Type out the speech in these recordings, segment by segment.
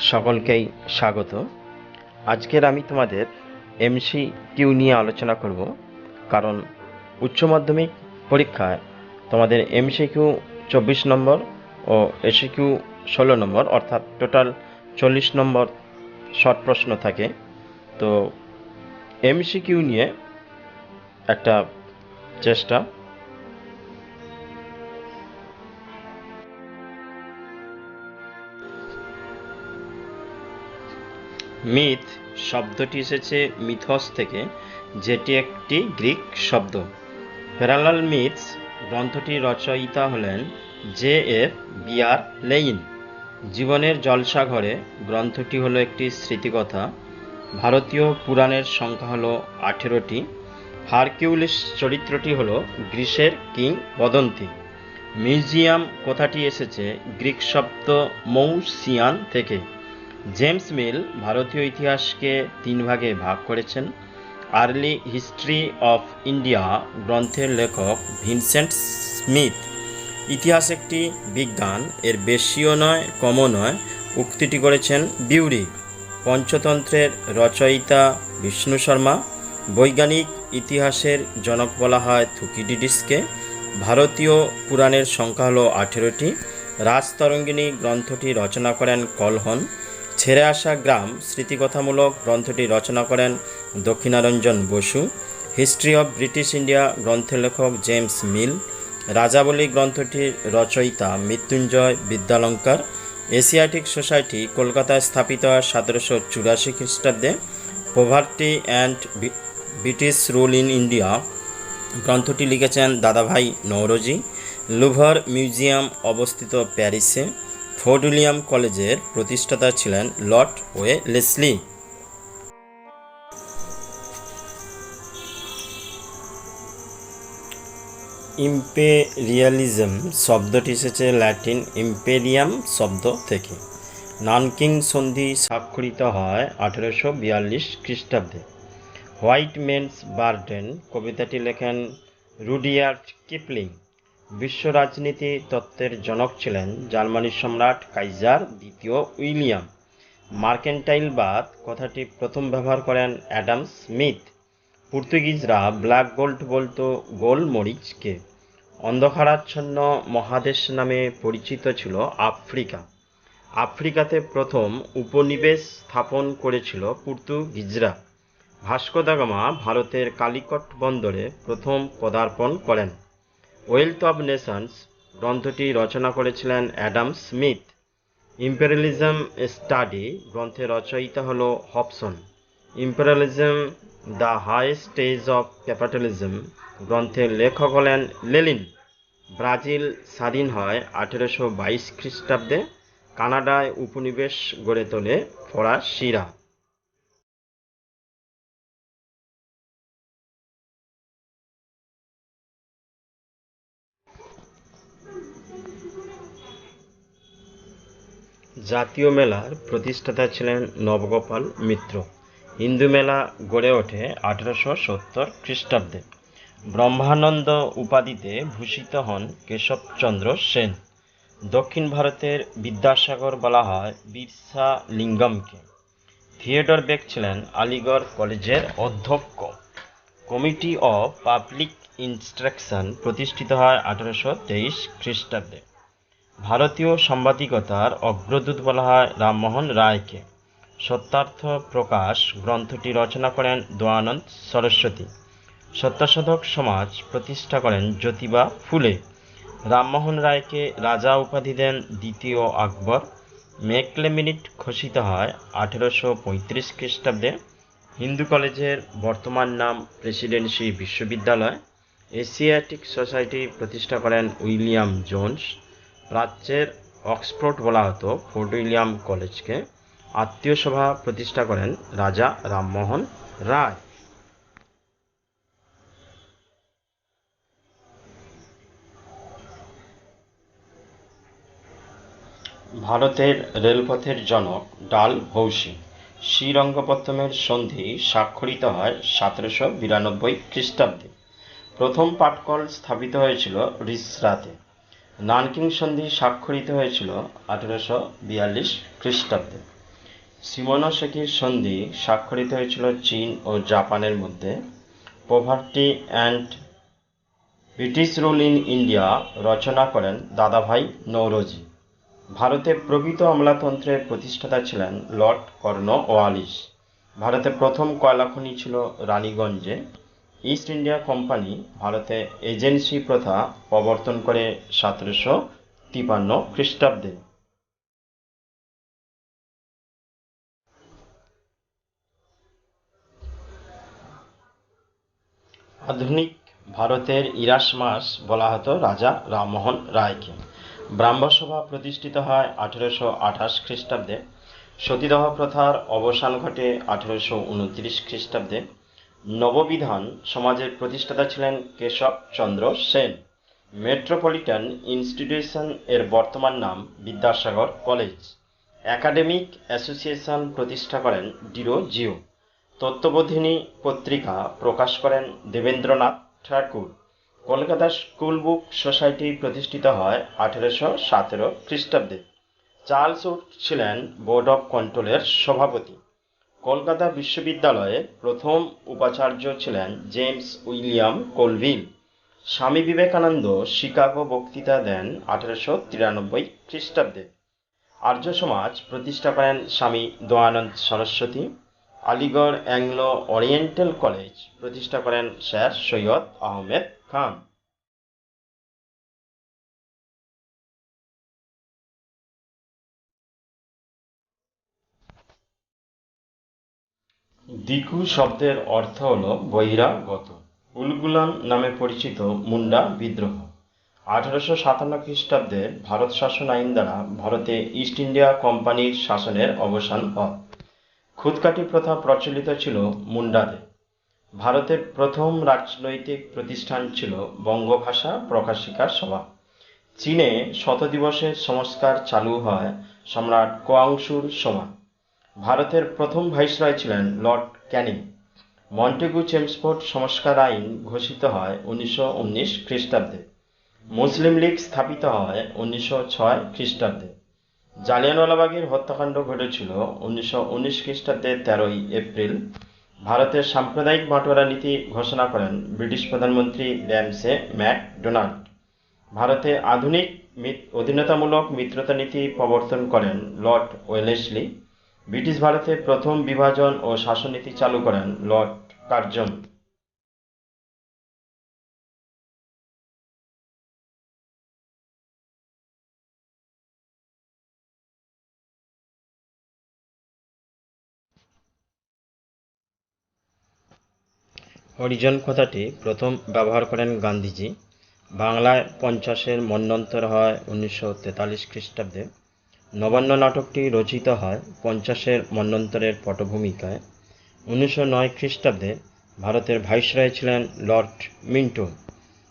সকলকেই স্বাগত। আজকের আমি তোমাদের এমসিকিউ নিয়ে আলোচনা করব, কারণ উচ্চ মাধ্যমিক পরীক্ষায় তোমাদের এমসিকিউ 24 নম্বর ও এসিকিউ 16 নম্বর, অর্থাৎ টোটাল 40 নম্বর শর্ট প্রশ্ন থাকে। তো এমসিকিউ নিয়ে একটা চেষ্টা। মিথ শব্দটি এসেছে মিথস থেকে, যেটি একটি গ্রিক শব্দ। প্যারালাল মিথস গ্রন্থটির রচয়িতা হলেন জে.এফ. বিয়ার লেইন। জীবনের জলসাঘরে গ্রন্থটি হলো একটি স্মৃতিকথা। ভারতীয় পুরাণের সংখ্যা হলো 18টি। হারকিউলিস চরিত্রটি হলো গ্রিসের কিংবদন্তি। মিউজিয়াম কথাটি এসেছে গ্রিক শব্দ মৌসিয়ান থেকে। জেমস মিল ভারতীয় ইতিহাসকে 3 ভাগে ভাগ করেছেন। আর্লি হিস্ট্রি অফ ইন্ডিয়া গ্রন্থের লেখক ভিনসেন্ট স্মিথ। ইতিহাস একটি বিজ্ঞান, এর বেশিও নয় কমও নয় উক্তিটি করেছেন বিউরি। পঞ্চতন্ত্রের রচয়িতা বিষ্ণু শর্মা। বৈজ্ঞানিক ইতিহাসের জনক বলা হয় থুকিডিডিসকে। ভারতীয় পুরাণের সংখ্যা হল 18টি। রাজতরঙ্গিনী গ্রন্থটি রচনা করেন কলহন। ছেড়ে আসা গ্রাম স্মৃতিকথামূলক গ্রন্থটি রচনা করেন Dakshinaranjan Basu. History of British India গ্রন্থের লেখক জেমস মিল। রাজাবলী গ্রন্থটির রচয়িতা মৃত্যুঞ্জয় বিদ্যালঙ্কার। এশিয়াটিক সোসাইটি কলকাতায় স্থাপিত হয় 1784 খ্রিস্টাব্দে। Poverty and British rule in India গ্রন্থটি লিখেছেন দাদাভাই নওরোজি। লুভর মিউজিয়াম অবস্থিত প্যারিসে। ফোর্ট উইলিয়াম কলেজের প্রতিষ্ঠাতা ছিলেন লর্ড ওয়েলেসলি। ইম্পেরিয়ালিজম শব্দটি এসেছে ল্যাটিন ইম্পেরিয়াম শব্দ থেকে। নানকিং সন্ধি স্বাক্ষরিত হয় 1842 খ্রিস্টাব্দে। হোয়াইট মেনস বার্ডেন কবিতাটি লেখেন রুডিয়ার্ড কিপলিং। বিশ্ব রাজনীতি তত্ত্বের জনক ছিলেন জার্মানির সম্রাট কাইজার দ্বিতীয় উইলিয়াম। মার্কেন্টাইলবাদ কথাটি প্রথম ব্যবহার করেন অ্যাডাম স্মিথ। পর্তুগিজরা ব্ল্যাক গোল্ড বলতো গোলমরিচকে। অন্ধকারাচ্ছন্ন মহাদেশ নামে পরিচিত ছিল আফ্রিকা। আফ্রিকাতে প্রথম উপনিবেশ স্থাপন করেছিল পর্তুগিজরা। ভাস্কো দা গামা ভারতের কালিকট বন্দরে প্রথম পদার্পণ করেন। ওয়েলথ অব নেশনস গ্রন্থটি রচনা করেছিলেন অ্যাডাম স্মিথ। ইম্পেরিয়ালিজম স্টাডি গ্রন্থের রচয়িতা হল Hobson. Imperialism the highest stage of capitalism গ্রন্থের লেখক হলেন লেনিন। ব্রাজিল স্বাধীন হয় 1822 খ্রিস্টাব্দে। কানাডায় উপনিবেশ গড়ে তোলে ফরাসিরা। জাতীয় মেলার প্রতিষ্ঠাতা ছিলেন নবগোপাল মিত্র। হিন্দু মেলা গড়ে ওঠে 1870 খ্রিস্টাব্দে। ব্রহ্মানন্দ উপাধিতে ভূষিত হন কেশবচন্দ্র সেন। দক্ষিণ ভারতের বিদ্যাসাগর বলা হয় বিরসা লিঙ্গমকে। থিয়েডর বেক ছিলেন আলিগড় কলেজের অধ্যক্ষ। কমিটি অফ পাবলিক ইনস্ট্রাকশন প্রতিষ্ঠিত হয় 1823 খ্রিস্টাব্দে। ভারতীয় সাংবাদিকতার অগ্রদূত বলা হয় রামমোহন রায়কে। সত্যার্থ প্রকাশ গ্রন্থটি রচনা করেন দয়ানন্দ সরস্বতী। সত্যশোধক সমাজ প্রতিষ্ঠা করেন জ্যোতিবা ফুলে। রামমোহন রায়কে রাজা উপাধি দেন দ্বিতীয় আকবর। মেকলেমিনিট ঘোষিত হয় 1835 খ্রিস্টাব্দে। হিন্দু কলেজের বর্তমান নাম প্রেসিডেন্সি বিশ্ববিদ্যালয়। এশিয়াটিক সোসাইটি প্রতিষ্ঠা করেন উইলিয়াম জোন্স। প্রাচ্যের অক্সফোর্ড বলা হতো ফোর্ট উইলিয়াম কলেজকে। আত্মীয় সভা প্রতিষ্ঠা করেন রাজা রামমোহন রায়। ভারতের রেলপথের জনক ডালহৌসি। শ্রীরঙ্গপত্তমের সন্ধি স্বাক্ষরিত হয় 1792 খ্রিস্টাব্দে। প্রথম পাটকল স্থাপিত হয়েছিল রিসরাতে। নানকিং সন্ধি স্বাক্ষরিত হয়েছিল 1842 খ্রিস্টাব্দে। শিমোনোসেকির সন্ধি স্বাক্ষরিত হয়েছিল চীন ও জাপানের মধ্যে। Poverty and British rule in India রচনা করেন দাদাভাই নওরোজি। ভারতে প্রকৃত আমলাতন্ত্রের প্রতিষ্ঠাতা ছিলেন লর্ড কর্নওয়ালিস। ভারতে প্রথম কয়লা খনি ছিল রানীগঞ্জে। ইস্ট ইন্ডিয়া কোম্পানি ভারতে এজেন্সি প্রথা প্রবর্তন করে 1753 খ্রিস্টাব্দে। আধুনিক ভারতের ইরাসমাস বলা হতো রাজা রামমোহন রায়কে। ব্রাহ্মসভা প্রতিষ্ঠিত হয় 1828 খ্রিস্টাব্দে। সতীদাহ প্রথার অবসান ঘটে 1829 খ্রিস্টাব্দে। নববিধান সমাজের প্রতিষ্ঠাতা ছিলেন কেশব চন্দ্র সেন। মেট্রোপলিটন ইনস্টিটিউশন এর বর্তমান নাম বিদ্যাসাগর কলেজ। একাডেমিক অ্যাসোসিয়েশন প্রতিষ্ঠা করেন ডিরোজিও। তত্ত্ববোধিনী পত্রিকা প্রকাশ করেন দেবেন্দ্রনাথ ঠাকুর। কলকাতা স্কুল বুক সোসাইটি প্রতিষ্ঠিত হয় 1817 খ্রিস্টাব্দে। চার্লস উড ছিলেন বোর্ড অব কন্ট্রোলের সভাপতি। কলকাতা বিশ্ববিদ্যালয়ের প্রথম উপাচার্য ছিলেন James William Colvile. Swami Vivekananda Chicago বক্তৃতা দেন 1893 খ্রিস্টাব্দে। আর্য সমাজ প্রতিষ্ঠা করেন Swami Dayananda Saraswati. Aligarh Anglo Oriental College প্রতিষ্ঠা করেন স্যার সৈয়দ আহমেদ খান। দিকু শব্দের অর্থ হল বহিরাগত। উলগুলান নামে পরিচিত মুন্ডা বিদ্রোহ। 1857 খ্রিস্টাব্দে ভারত শাসন আইন দ্বারা ভারতে ইস্ট ইন্ডিয়া কোম্পানির শাসনের অবসান হয়। খুদকাটি প্রথা প্রচলিত ছিল মুন্ডাতে। ভারতের প্রথম রাজনৈতিক প্রতিষ্ঠান ছিল বঙ্গভাষা প্রকাশিকা সভা। চীনে শতদিবসের সংস্কার চালু হয় সম্রাট কোয়াংশুর সময়। ভারতের প্রথম ভাইসরয় ছিলেন লর্ড ক্যানিং। মন্টেগু চেমসফোর্ড সংস্কার আইন ঘোষিত হয় 1919 খ্রিস্টাব্দে। মুসলিম লীগ স্থাপিত হয় 1906 খ্রিস্টাব্দে। জালিয়ানওয়ালাবাগের হত্যাকাণ্ড ঘটেছিল 1919 খ্রিস্টাব্দের 13 এপ্রিল। ভারতের সাম্প্রদায়িক বাঁটোয়ারা নীতি ঘোষণা করেন ব্রিটিশ প্রধানমন্ত্রী র্যামসে ম্যাকডোনাল্ড। ভারতে আধুনিক অধীনতামূলক মিত্রতা নীতি প্রবর্তন করেন লর্ড ওয়েলেসলি। ব্রিটিশ ভারতে প্রথম বিভাজন ও শাসননীতি চালু করেন লর্ড কার্জন। হরিজন কথাটি প্রথম ব্যবহার করেন গান্ধীজি। বাংলায় 50-এর মন্বন্তর হয় 1943 খ্রিস্টাব্দে। নবান্ন নাটকটি রচিত হয় 50-এর মন্বন্তরের পটভূমিকায়। 1909 খ্রিস্টাব্দে ভারতের ভাইসরয় ছিলেন লর্ড মিন্টো।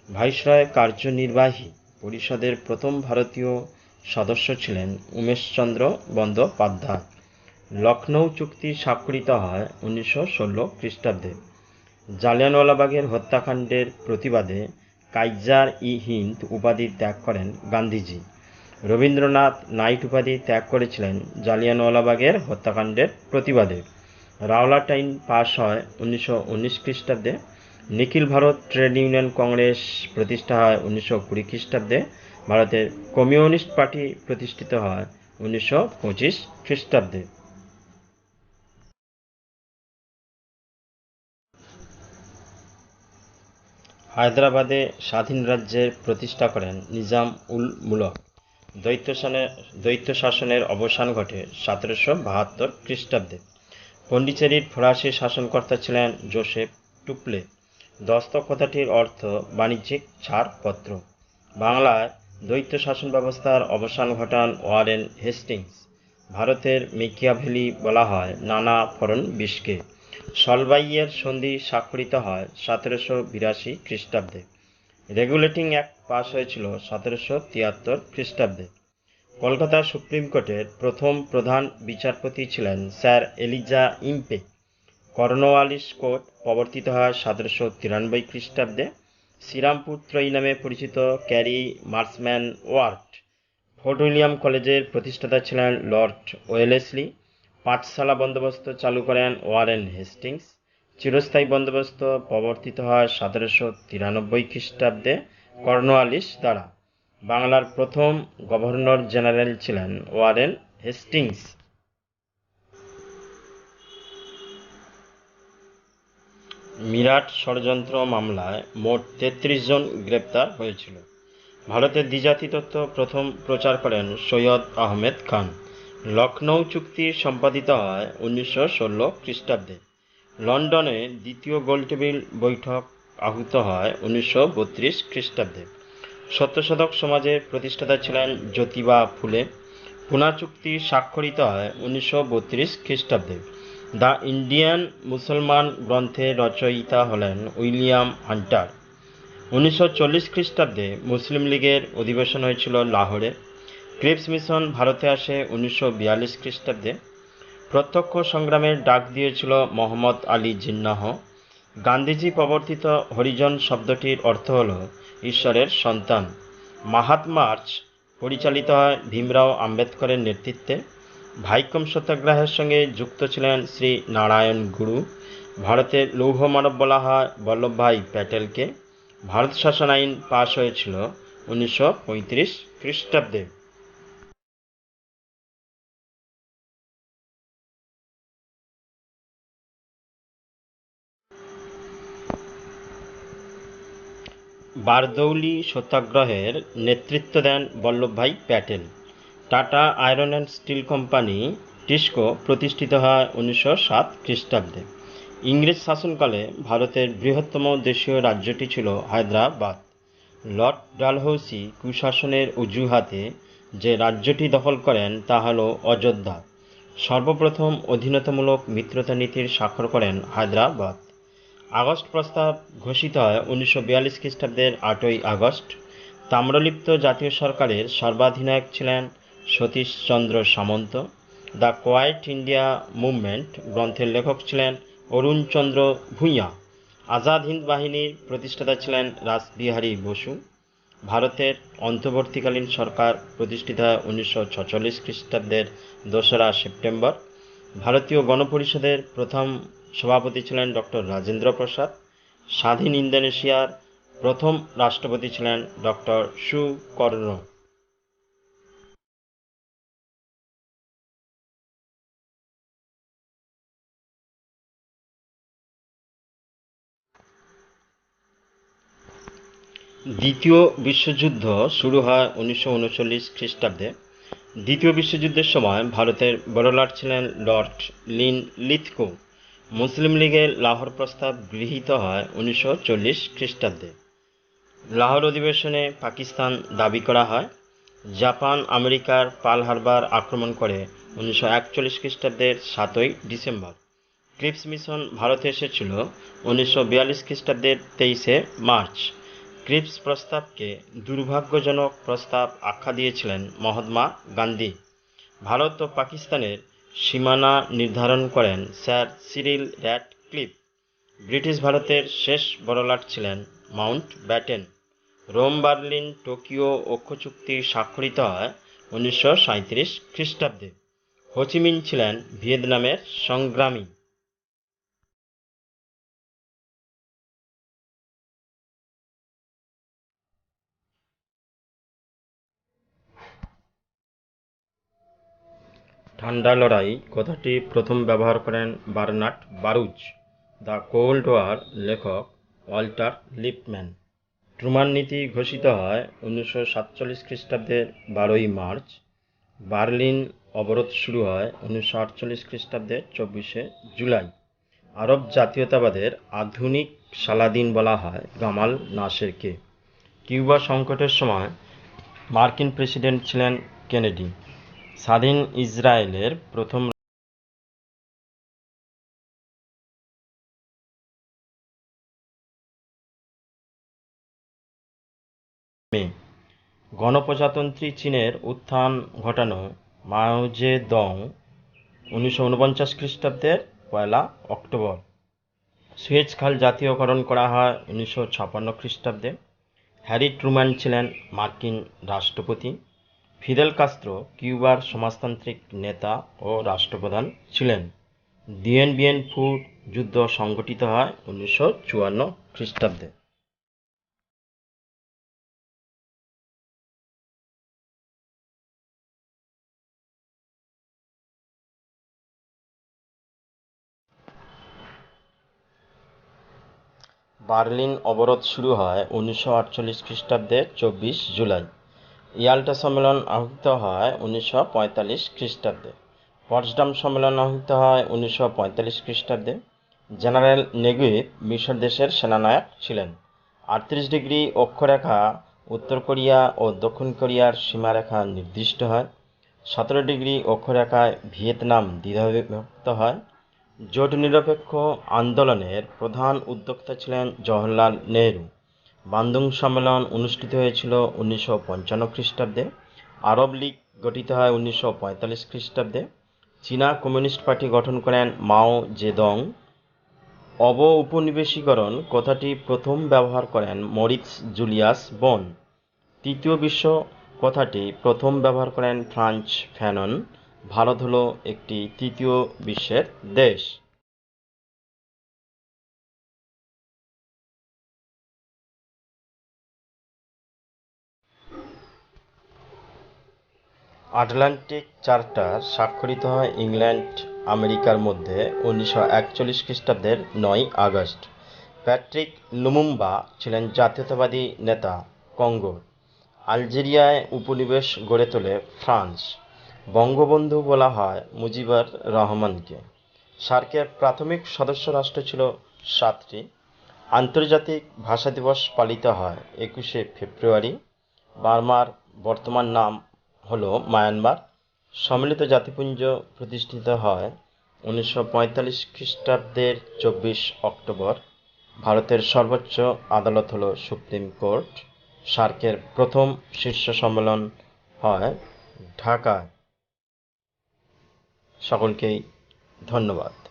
ভাইসরয় কার্যনির্বাহী পরিষদের প্রথম ভারতীয় সদস্য ছিলেন উমেশচন্দ্র বন্দ্যোপাধ্যায়। লখনৌ চুক্তি স্বাক্ষরিত হয় 1916 খ্রিস্টাব্দে। জালিয়ানওয়ালাবাগের হত্যাকাণ্ডের প্রতিবাদে কাইজার-ই-হিন্দ উপাধি ত্যাগ করেন গান্ধীজি। রবীন্দ্রনাথ নাইট উপাধি ত্যাগ করেছিলেন জালিয়ানওয়ালাবাগের হত্যাকাণ্ডের প্রতিবাদে। রাওলাট আইন পাশ হয় 1919 খ্রিস্টাব্দে। নিখিল ভারত ট্রেড ইউনিয়ন কংগ্রেস প্রতিষ্ঠা হয় 1920 খ্রিস্টাব্দে। ভারতের কমিউনিস্ট পার্টি প্রতিষ্ঠিত হয় 1925 খ্রিস্টাব্দে। হায়দ্রাবাদে স্বাধীন রাজ্যের প্রতিষ্ঠা করেন নিজাম উল মুলক। দৈত্য শাসনের অবসান ঘটে 1772 খ্রিস্টাব্দে। পন্ডিচেরির ফরাসি শাসনকর্তা ছিলেন জোসেফ টুপলে। দস্তক কথাটির অর্থ বাণিজ্যিক ছাড়পত্র। বাংলায় দ্বৈত শাসন ব্যবস্থার অবসান ঘটান ওয়ারেন হেস্টিংস। ভারতের মেকিয়াভেলি বলা হয় নানা ফড়নবিশকে। সলবাইয়ের সন্ধি স্বাক্ষরিত হয় 1782 খ্রিস্টাব্দে। রেগুলেটিং অ্যাক্ট পাস হয়েছিল 1773 খ্রিস্টাব্দে। কলকাতা সুপ্রিম কোর্টের প্রথম প্রধান বিচারপতি ছিলেন sir Eliza Impey. Cornwallis code প্রবর্তিত হয় 1793 খ্রিস্টাব্দে। শ্রীরামপুর ত্রয়ী নামে পরিচিত carry Marshman wart. Fort William কলেজের প্রতিষ্ঠাতা ছিলেন লর্ড ওয়েলেসলি। পাঠশালা বন্দোবস্ত চালু করেন ওয়ারেন হেস্টিংস। চিরস্থায়ী বন্দোবস্ত প্রবর্তিত হয় 1793 খ্রিস্টাব্দে কর্নওয়ালিস দ্বারা। বাংলার প্রথম গভর্নর জেনারেল ছিলেন ওয়ারেন হেস্টিংস। মিরাট ষড়যন্ত্র মামলায় মোট 33 জন গ্রেপ্তার হয়েছিল। ভারতের দ্বিজাতি তত্ত্ব প্রথম প্রচার করেন সৈয়দ আহমেদ খান। লখনৌ চুক্তি সম্পাদিত হয় 1916 খ্রিস্টাব্দে। লন্ডনে দ্বিতীয় গোলটেবিল বৈঠক আহুত হয় 1932 খ্রিস্টাব্দে। সত্যশোধক সমাজের প্রতিষ্ঠাতা ছিলেন জ্যোতিবা ফুলে। পুনা চুক্তি স্বাক্ষরিত হয় 1932 খ্রিস্টাব্দে। দ্য ইন্ডিয়ান মুসলমান গ্রন্থের রচয়িতা হলেন উইলিয়াম হান্টার। 1940 খ্রিস্টাব্দে মুসলিম লীগের অধিবেশন হয়েছিল লাহোরে। ক্রিপস মিশন ভারতে আসে 1942 খ্রিস্টাব্দে। প্রত্যক্ষ সংগ্রামের ডাক দিয়েছিল মোহাম্মদ আলী জিন্নাহ। গান্ধীজি প্রবর্তিত হরিজন শব্দটির অর্থ হল ঈশ্বরের সন্তান। মাহাত মার্চ পরিচালিত হয় ভীমরাও আম্বেদকরের নেতৃত্বে। ভাইকম সত্যাগ্রহের সঙ্গে যুক্ত ছিলেন শ্রী নারায়ণ গুরু। ভারতের লৌহ মানব বলা হয় বল্লভভাই প্যাটেলকে। ভারত শাসন আইন পাশ হয়েছিল 1935 খ্রিস্টাব্দে। বারদৌলি সত্যাগ্রহের নেতৃত্ব দেন Vallabhbhai Patel. Tata iron and steel company TISCO প্রতিষ্ঠিত হয় 1907 খ্রিস্টাব্দে। ইংরেজ শাসনকালে ভারতের বৃহত্তম দেশীয় রাজ্যটি ছিল হায়দ্রাবাদ। লর্ড ডালহৌসি কুশাসনের অজুহাতে যে রাজ্যটি দখল করেন তা হল অযোধ্যা। সর্বপ্রথম অধীনতামূলক মিত্রতা নীতির স্বাক্ষর করেন হায়দ্রাবাদ। আগস্ট প্রস্তাব ঘোষিত হয় 1942 খ্রিস্টাব্দের 8ই আগস্ট। তাম্রলিপ্ত জাতীয় সরকারের সর্বাধিনায়ক ছিলেন সতীশচন্দ্র সামন্ত। দ্য কোয়াইট ইন্ডিয়া মুভমেন্ট গ্রন্থের লেখক ছিলেন অরুণচন্দ্র ভূঁইয়া। আজাদ হিন্দ বাহিনীর প্রতিষ্ঠাতা ছিলেন রাসবিহারী বসু। ভারতের অন্তর্বর্তীকালীন সরকার প্রতিষ্ঠিত হয় 1946 খ্রিস্টাব্দের 2রা সেপ্টেম্বর। ভারতীয় গণপরিষদের প্রথম সভাপতি ছিলেন ডক্টর রাজেন্দ্র প্রসাদ। স্বাধীন ইন্দোনেশিয়ার প্রথম রাষ্ট্রপতি ছিলেন ডক্টর সুকর্ণ। দ্বিতীয় বিশ্বযুদ্ধ শুরু হয় 1939 খ্রিস্টাব্দে। দ্বিতীয় বিশ্বযুদ্ধের সময় ভারতের বড়লাট ছিলেন লর্ড লিথগো। মুসলিম লীগের লাহোর প্রস্তাব গৃহীত হয় 1940 খ্রিস্টাব্দে। লাহোর অধিবেশনে পাকিস্তান দাবি করা হয়। জাপান আমেরিকার পার্ল হারবার আক্রমণ করে 1941 খ্রিস্টাব্দের 7ই ডিসেম্বর। ক্রিপস মিশন ভারতে এসেছিল 1942 খ্রিস্টাব্দের 23শে মার্চ। ক্রিপস প্রস্তাবকে দুর্ভাগ্যজনক প্রস্তাব আখ্যা দিয়েছিলেন মহাত্মা গান্ধী। ভারত ও পাকিস্তানের সীমানা নির্ধারণ করেন স্যার সিরিল র্যাডক্লিফ। ব্রিটিশ ভারতের শেষ বড়লাট ছিলেন Mountbatten. Rome Berlin Tokyo ঐক্য চুক্তি স্বাক্ষরিত হয় 1937 খ্রিস্টাব্দে। হোচিমিন ছিলেন ভিয়েতনামের সংগ্রামী। ঠান্ডা লড়াই কথাটি প্রথম ব্যবহার করেন Bernard Baruch. The cold war লেখক ওয়াল্টার লিপম্যান। ট্রুমান নীতি ঘোষিত হয় 1947 খ্রিস্টাব্দের 12ই মার্চ। বার্লিন অবরোধ শুরু হয় 1948 খ্রিস্টাব্দের 24শে জুলাই। আরব জাতীয়তাবাদের আধুনিক সালাদিন বলা হয় গামাল নাসেরকে। কিউবা সংকটের সময় মার্কিন প্রেসিডেন্ট ছিলেন কেনেডি। স্বাধীন ইসরায়েলের প্রথম মে। গণপ্রজাতন্ত্রী চীনের উত্থান ঘটানো মাও জেদং 1949 খ্রিস্টাব্দের 1 অক্টোবর। সুয়েজ খাল জাতীয়করণ করা হয় 1956 খ্রিস্টাব্দে। হ্যারি ট্রুম্যান ছিলেন মার্কিন রাষ্ট্রপতি। ফিদেল কাস্ত্রো কিউবার সমাজতান্ত্রিক নেতা ও রাষ্ট্রপ্রধান ছিলেন। দিয়েন বিয়েন ফু যুদ্ধ সংঘটিত হয় 1954 খ্রিস্টাব্দে। বার্লিন অবরোধ শুরু হয় 1948 খ্রিস্টাব্দে 24 জুলাই। ইয়াল্টা সম্মেলন আহুত হয় 1945 খ্রিস্টাব্দে। পটসডাম সম্মেলন আহুত হয় 1945 খ্রিস্টাব্দে। জেনারেল নেগুইভ মিশর দেশের সেনানায়ক ছিলেন। 38° অক্ষরেখা উত্তর কোরিয়া ও দক্ষিণ কোরিয়ার সীমারেখা নির্দিষ্ট হয়। 17° অক্ষরেখায় ভিয়েতনাম দ্বিধাবিভক্ত হয়। জোট নিরপেক্ষ আন্দোলনের প্রধান উদ্যোক্তা ছিলেন জওহরলাল নেহরু। বান্দুং সম্মেলন অনুষ্ঠিত হয়েছিল 1955 খ্রিস্টাব্দে। আরব লীগ গঠিত হয় 1945 খ্রিস্টাব্দে। চীনা কমিউনিস্ট পার্টি গঠন করেন মাও জেদং। অব-উপনিবেশিকরণ কথাটি প্রথম ব্যবহার করেন মরিৎজ জুলিয়াস বোন। তৃতীয় বিশ্ব কথাটি প্রথম ব্যবহার করেন ফ্রাঞ্জ ফ্যানন। ভারত হল একটি তৃতীয় বিশ্বের দেশ। আটলান্টিক চার্টার স্বাক্ষরিত হয় ইংল্যান্ড আমেরিকার মধ্যে 1941 খ্রিস্টাব্দের 9 আগস্ট। প্যাট্রিক লুমুম্বা ছিলেন জাতীয়তাবাদী নেতা কঙ্গোর। আলজেরিয়ায় উপনিবেশ গড়ে তোলে ফ্রান্স। বঙ্গবন্ধু বলা হয় মুজিবুর রহমানকে। সার্কের প্রাথমিক সদস্য রাষ্ট্র ছিল 7টি। আন্তর্জাতিক ভাষা দিবস পালিত হয় 21শে ফেব্রুয়ারি। বার্মার বর্তমান নাম হলো মায়ানমার। সম্মিলিত জাতিপুঞ্জ প্রতিষ্ঠিত হয় 1945 খ্রিস্টাব্দের 24 অক্টোবর। ভারতের সর্বোচ্চ আদালত হলো সুপ্রিম কোর্ট। সার্কের প্রথম শীর্ষ সম্মেলন হয় ঢাকায়। সকলকেই ধন্যবাদ।